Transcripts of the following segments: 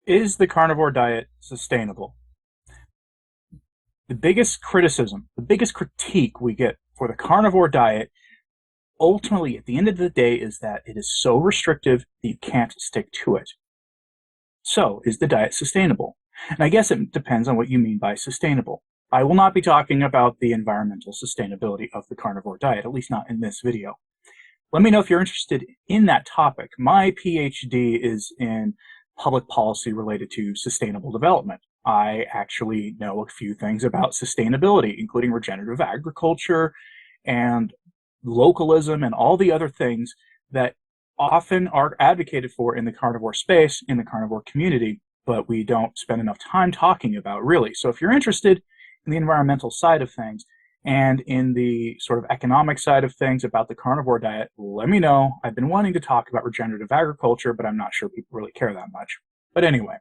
Is the carnivore diet sustainable? The biggest criticism, the biggest critique we get for the carnivore diet, ultimately, at the end of the day, is that it is so restrictive that you can't stick to it. So, is the diet sustainable? And I guess it depends on what you mean by sustainable. I will not be talking about the environmental sustainability of the carnivore diet, at least not in this video. Let me know if you're interested in that topic. My PhD is in public policy related to sustainable development. I actually know a few things about sustainability, including regenerative agriculture and localism and all the other things that often are advocated for in the carnivore space, in the carnivore community, but we don't spend enough time talking about, really. So if you're interested in the environmental side of things and in the sort of economic side of things about the carnivore diet, let me know. I've been wanting to talk about regenerative agriculture, but I'm not sure people really care that much. But anyway,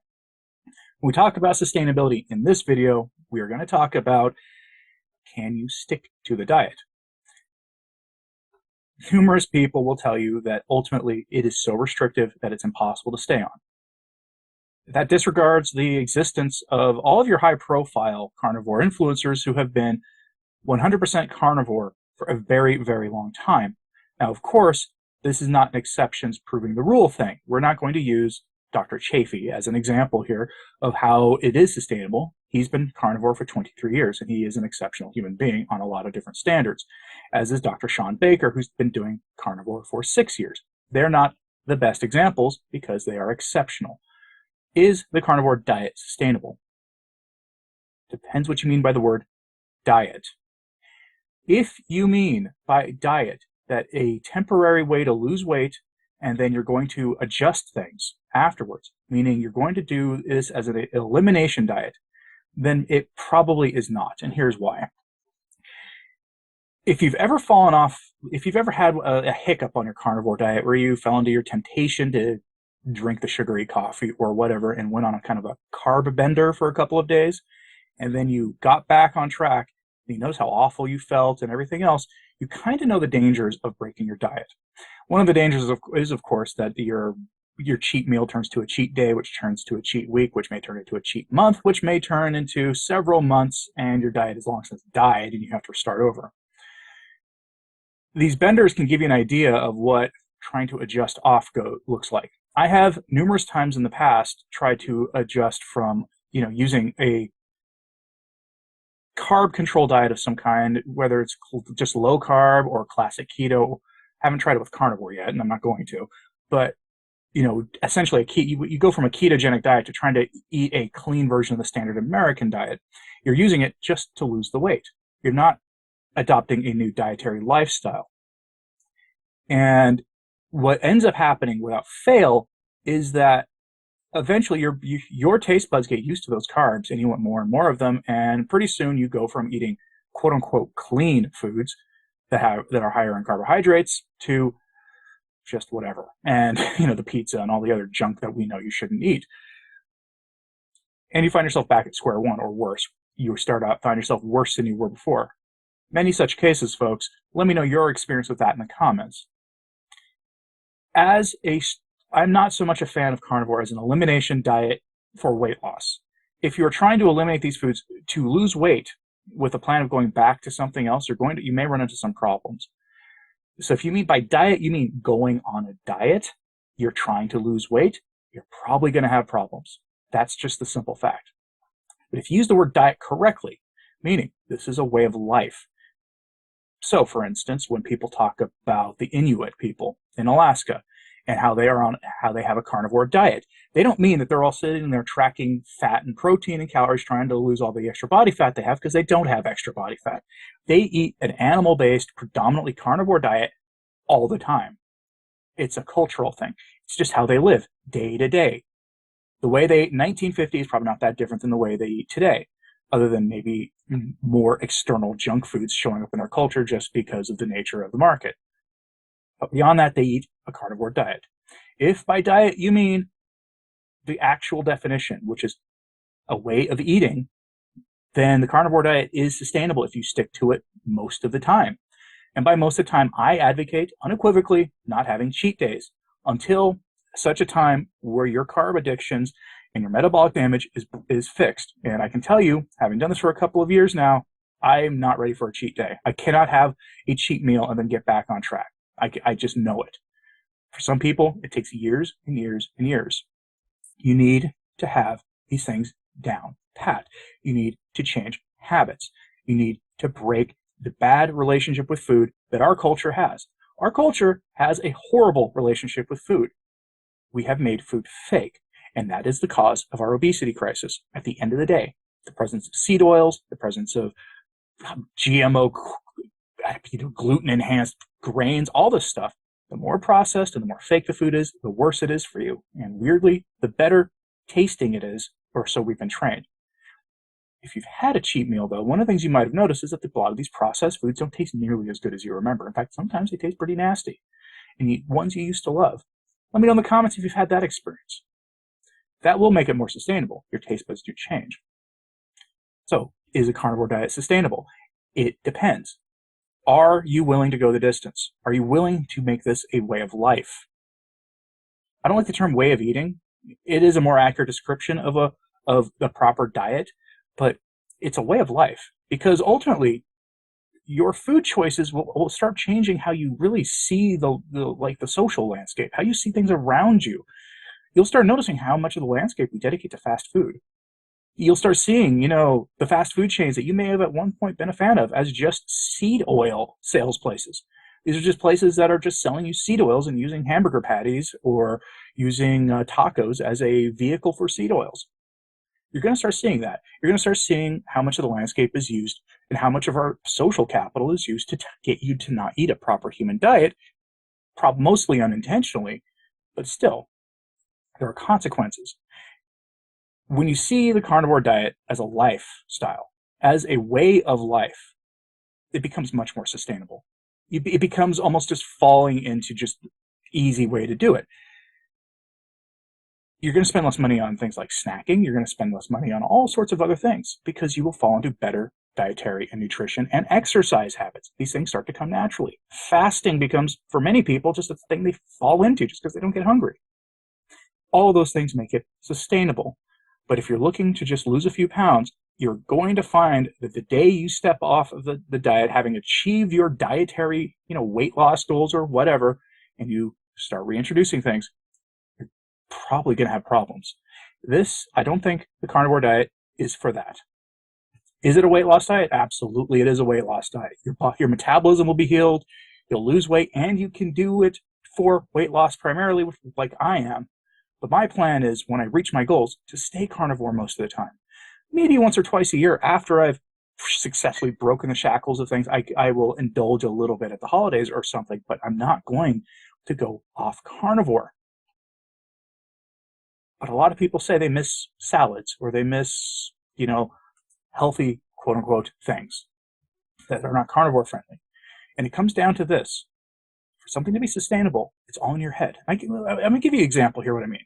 when we talk about sustainability in this video, we are going to talk about, can you stick to the diet? Numerous people will tell you that ultimately it is so restrictive that it's impossible to stay on. That disregards the existence of all of your high-profile carnivore influencers who have been 100% carnivore for a very, very long time. Now, of course, this is not an exceptions proving the rule thing. We're not going to use Dr. Chafee as an example here of how it is sustainable. He's been carnivore for 23 years, and he is an exceptional human being on a lot of different standards, as is Dr. Shawn Baker, who's been doing carnivore for 6 years. They're not the best examples because they are exceptional. Is the carnivore diet sustainable? Depends what you mean by the word diet. If you mean by diet that a temporary way to lose weight and then you're going to adjust things afterwards, meaning you're going to do this as an elimination diet, then it probably is not. And here's why. If you've ever fallen off, if you've ever had a hiccup on your carnivore diet where you fell into your temptation to drink the sugary coffee or whatever and went on a kind of a carb bender for a couple of days, and then you got back on track, and you notice how awful you felt and everything else, you kind of know the dangers of breaking your diet. One of the dangers is, of course, that your cheat meal turns to a cheat day, which turns to a cheat week, which may turn into a cheat month, which may turn into several months, and your diet is long since died, and you have to start over. These benders can give you an idea of what trying to adjust off looks like. I have numerous times in the past tried to adjust from, using a carb control diet of some kind, whether it's just low carb or classic keto. I haven't tried it with carnivore yet, and I'm not going to. But essentially, you go from a ketogenic diet to trying to eat a clean version of the standard American diet. You're using it just to lose the weight. You're not adopting a new dietary lifestyle. And what ends up happening without fail is that eventually your taste buds get used to those carbs and you want more and more of them, and pretty soon you go from eating quote unquote clean foods that are higher in carbohydrates to just whatever, and the pizza and all the other junk that we know you shouldn't eat. And you find yourself back at square one or worse. You find yourself worse than you were before. Many such cases, folks. Let me know your experience with that in the comments. I'm not so much a fan of carnivore as an elimination diet for weight loss. If you're trying to eliminate these foods to lose weight with a plan of going back to something else, you may run into some problems. So if you mean by diet, you mean going on a diet, you're trying to lose weight, you're probably going to have problems. That's just the simple fact. But if you use the word diet correctly, meaning this is a way of life. So, for instance, when people talk about the Inuit people in Alaska and how they have a carnivore diet, they don't mean that they're all sitting there tracking fat and protein and calories trying to lose all the extra body fat they have, because they don't have extra body fat. They eat an animal-based, predominantly carnivore diet all the time. It's a cultural thing. It's just how they live day to day. The way they ate in 1950 is probably not that different than the way they eat today, other than maybe more external junk foods showing up in their culture just because of the nature of the market. But beyond that, they eat a carnivore diet. If by diet you mean the actual definition, which is a way of eating, then the carnivore diet is sustainable if you stick to it most of the time. And by most of the time, I advocate unequivocally not having cheat days until such a time where your carb addictions and your metabolic damage is fixed. And I can tell you, having done this for a couple of years now, I am not ready for a cheat day. I cannot have a cheat meal and then get back on track. I just know it. For some people, it takes years and years and years. You need to have these things down pat. You need to change habits. You need to break the bad relationship with food that our culture has. Our culture has a horrible relationship with food. We have made food fake, and that is the cause of our obesity crisis. At the end of the day, the presence of seed oils, the presence of GMO, gluten-enhanced grains, all this stuff, the more processed and the more fake the food is, the worse it is for you. And weirdly, the better tasting it is, or so we've been trained. If you've had a cheat meal, though, one of the things you might have noticed is that a lot of these processed foods don't taste nearly as good as you remember. In fact, sometimes they taste pretty nasty. And ones you used to love. Let me know in the comments if you've had that experience. That will make it more sustainable. Your taste buds do change. So, is a carnivore diet sustainable? It depends. Are you willing to go the distance? Are you willing to make this a way of life? I don't like the term way of eating. It is a more accurate description of a proper diet, but it's a way of life, because ultimately your food choices will start changing how you really see the social landscape, how you see things around you. You'll start noticing how much of the landscape we dedicate to fast food. You'll start seeing, the fast food chains that you may have at one point been a fan of as just seed oil sales places. These are just places that are just selling you seed oils and using hamburger patties or using tacos as a vehicle for seed oils. You're going to start seeing that. You're going to start seeing how much of the landscape is used and how much of our social capital is used to get you to not eat a proper human diet, mostly unintentionally, but still, there are consequences. When you see the carnivore diet as a lifestyle, as a way of life, it becomes much more sustainable. It becomes almost just falling into just easy way to do it. You're going to spend less money on things like snacking. You're going to spend less money on all sorts of other things because you will fall into better dietary and nutrition and exercise habits. These things start to come naturally. Fasting becomes, for many people, just a thing they fall into just because they don't get hungry. All of those things make it sustainable. But if you're looking to just lose a few pounds, you're going to find that the day you step off of the diet, having achieved your dietary, weight loss goals or whatever, and you start reintroducing things, you're probably going to have problems. I don't think the carnivore diet is for that. Is it a weight loss diet? Absolutely, it is a weight loss diet. Your metabolism will be healed, you'll lose weight, and you can do it for weight loss primarily, like I am. But my plan is, when I reach my goals, to stay carnivore most of the time. Maybe once or twice a year after I've successfully broken the shackles of things, I will indulge a little bit at the holidays or something, but I'm not going to go off carnivore. But a lot of people say they miss salads or they miss, healthy, quote unquote, things that are not carnivore friendly. And it comes down to this. For something to be sustainable, it's all in your head. I'm going to give you an example here what I mean.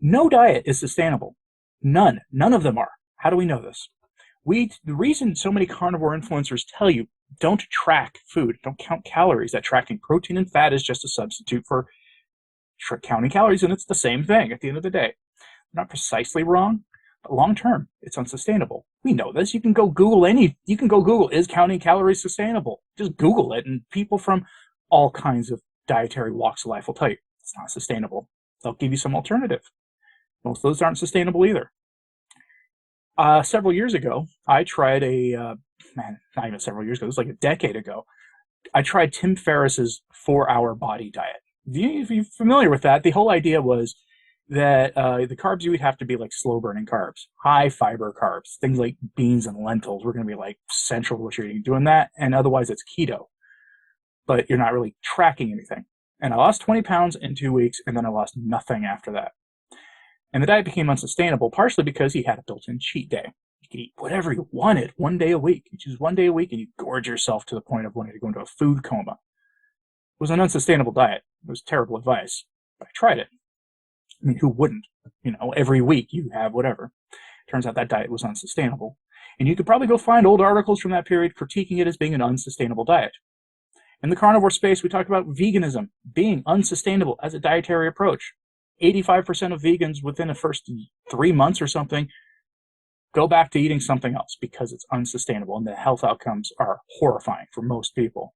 No diet is sustainable. None of them are. How do we know this? The reason so many carnivore influencers tell you don't track food, don't count calories, that tracking protein and fat is just a substitute for counting calories, and it's the same thing at the end of the day. They're not precisely wrong, but long term, it's unsustainable. We know this. You can go Google is counting calories sustainable? Just Google it, and people from all kinds of dietary walks of life will tell you it's not sustainable. They'll give you some alternative. Most of those aren't sustainable either. Several years ago, I tried not even several years ago, it was like a decade ago, I tried Tim Ferriss's 4-hour body diet. If you're familiar with that, the whole idea was that the carbs you would have to be like slow-burning carbs, high fiber carbs, things like beans and lentils were going to be like central to what you're eating. Doing that, and otherwise it's keto. But you're not really tracking anything. And I lost 20 pounds in 2 weeks, and then I lost nothing after that. And the diet became unsustainable, partially because he had a built-in cheat day. You could eat whatever you wanted 1 day a week. You choose 1 day a week, and you gorge yourself to the point of wanting to go into a food coma. It was an unsustainable diet. It was terrible advice, but I tried it. I mean, who wouldn't? Every week you have whatever. Turns out that diet was unsustainable. And you could probably go find old articles from that period critiquing it as being an unsustainable diet. In the carnivore space, we talk about veganism being unsustainable as a dietary approach. 85% of vegans within the first 3 months or something go back to eating something else because it's unsustainable, and the health outcomes are horrifying for most people.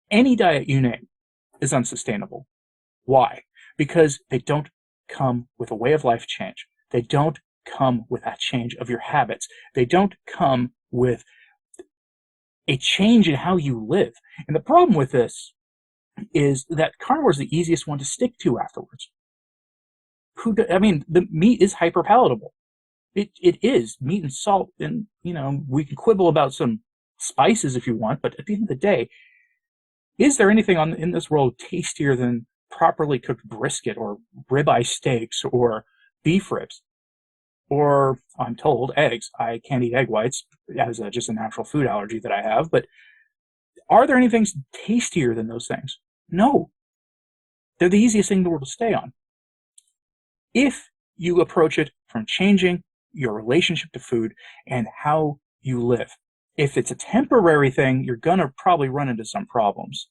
Any diet you name is unsustainable. Why? Because they don't come with a way of life change. They don't come with a change of your habits. They don't come with a change in how you live. And the problem with this is that carnivore is the easiest one to stick to afterwards. The meat is hyper palatable. It is meat and salt, and we can quibble about some spices if you want, but at the end of the day, is there anything in this world tastier than properly cooked brisket or ribeye steaks or beef ribs? Or, I'm told, eggs. I can't eat egg whites as just a natural food allergy that I have, but are there any things tastier than those things? No. They're the easiest thing in the world to stay on. If you approach it from changing your relationship to food and how you live. If it's a temporary thing, you're going to probably run into some problems.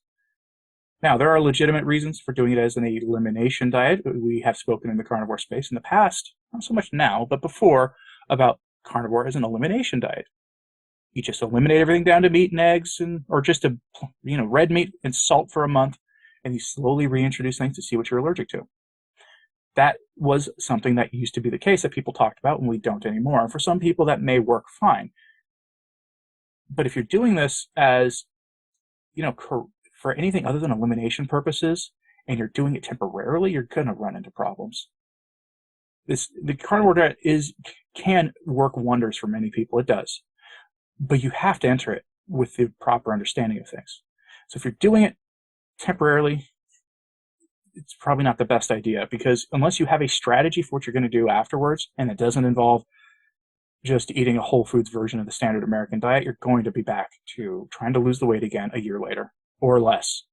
Now, there are legitimate reasons for doing it as an elimination diet. We have spoken in the carnivore space in the past, not so much now, but before, about carnivore as an elimination diet. You just eliminate everything down to meat and eggs, or just red meat and salt for a month, and you slowly reintroduce things to see what you're allergic to. That was something that used to be the case that people talked about, and we don't anymore. And for some people, that may work fine. But if you're doing this as, for anything other than elimination purposes, and you're doing it temporarily, you're going to run into problems. The carnivore diet can work wonders for many people. It does. But you have to enter it with the proper understanding of things. So if you're doing it temporarily, it's probably not the best idea, because unless you have a strategy for what you're going to do afterwards, and it doesn't involve just eating a Whole Foods version of the standard American diet, you're going to be back to trying to lose the weight again a year later or less.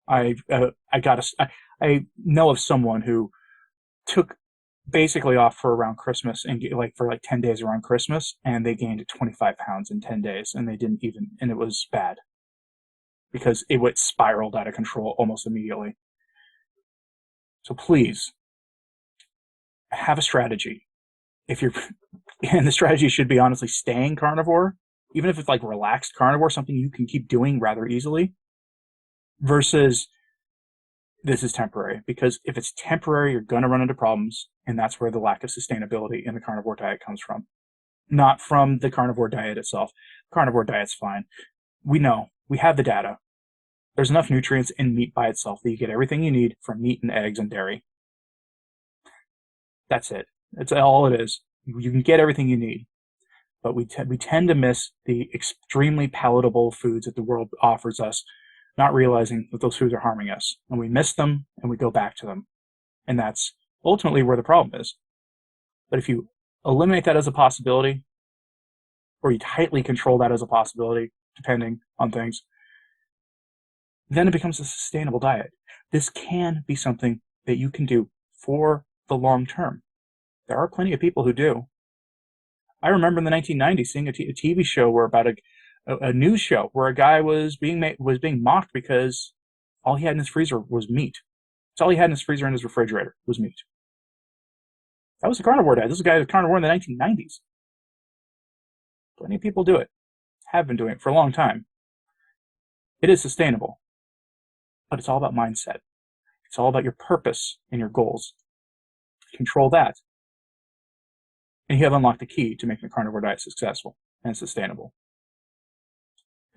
I know of someone who took basically off for around Christmas and for 10 days around Christmas, and they gained 25 pounds in 10 days, and and it was bad because it spiraled out of control almost immediately. So please have a strategy. And the strategy should be honestly staying carnivore, even if it's relaxed carnivore, something you can keep doing rather easily, versus this is temporary. Because if it's temporary, you're going to run into problems, and that's where the lack of sustainability in the carnivore diet comes from. Not from the carnivore diet itself. Carnivore diet's fine. We know. We have the data. There's enough nutrients in meat by itself that you get everything you need from meat and eggs and dairy. That's it. That's all it is. You can get everything you need. But we tend to miss the extremely palatable foods that the world offers us, not realizing that those foods are harming us. And we miss them, and we go back to them. And that's ultimately where the problem is. But if you eliminate that as a possibility, or you tightly control that as a possibility, depending on things, then it becomes a sustainable diet. This can be something that you can do for the long term. There are plenty of people who do. I remember in the 1990s seeing a TV show about a news show where a guy was being mocked because all he had in his freezer was meat. That's all he had in his freezer and his refrigerator was meat. That was a carnivore diet. This is a guy who was carnivore in the 1990s. Plenty of people do it. Have been doing it for a long time. It is sustainable. But it's all about mindset. It's all about your purpose and your goals. Control that. And you have unlocked the key to making the carnivore diet successful and sustainable.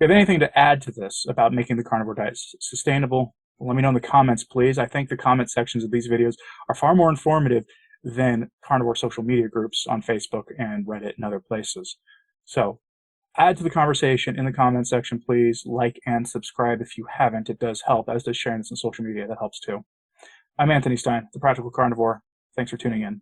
If you have anything to add to this about making the carnivore diet sustainable, let me know in the comments, please. I think the comment sections of these videos are far more informative than carnivore social media groups on Facebook and Reddit and other places. So add to the conversation in the comment section, please. Like and subscribe if you haven't. It does help, as does sharing this on social media. That helps too. I'm Anthony Stine, the Practical Carnivore. Thanks for tuning in.